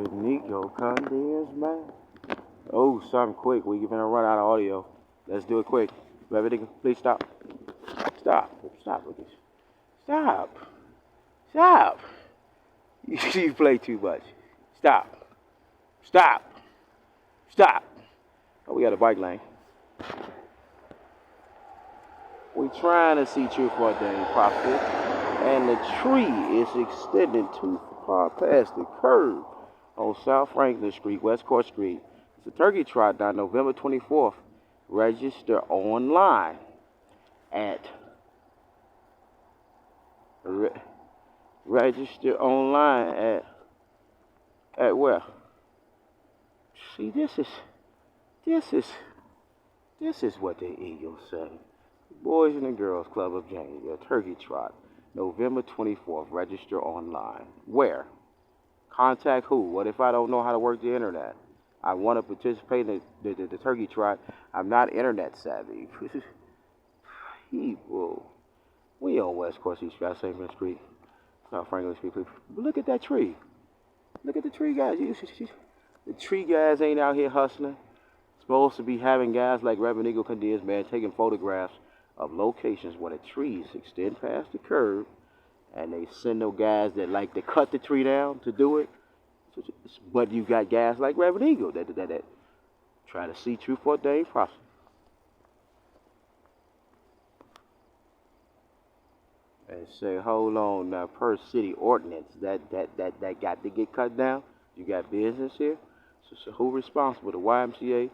Nico condemns man. Oh, something quick. We're gonna run out of audio. Let's do it quick. Nico, please stop. Stop. Stop with this. Stop. Stop. You play too much. Stop. Stop. Stop. Oh, we got a bike lane. We're trying to see truth for a day profit, and the tree is extending too far past the curb on South Franklin Street, West Court Street. It's a turkey trot down November 24th. Register online at register online at where? See, this is what the Eagles say. Boys and the Girls Club of Janesville, Turkey Trot, November 24th. Register online. Where? Contact who? What if I don't know how to work the internet? I want to participate in the Turkey Trot. I'm not internet savvy. People. We on West Court Street, St. Street, South Franklin Street. But look at that tree. Look at the tree guys. The tree guys ain't out here hustling. Supposed to be having guys like Reverend Eagle Candias, man, taking photographs of locations where the trees extend past the curb, and they send those guys that like to cut the tree down to do it. But you got guys like Reverend Eagle that try to see truth for a day process. And say, hold on, now per city ordinance that got to get cut down. You got business here, so who responsible? The YMCA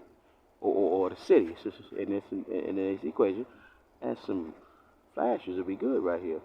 or the city in this equation? And some flashes will be good right here.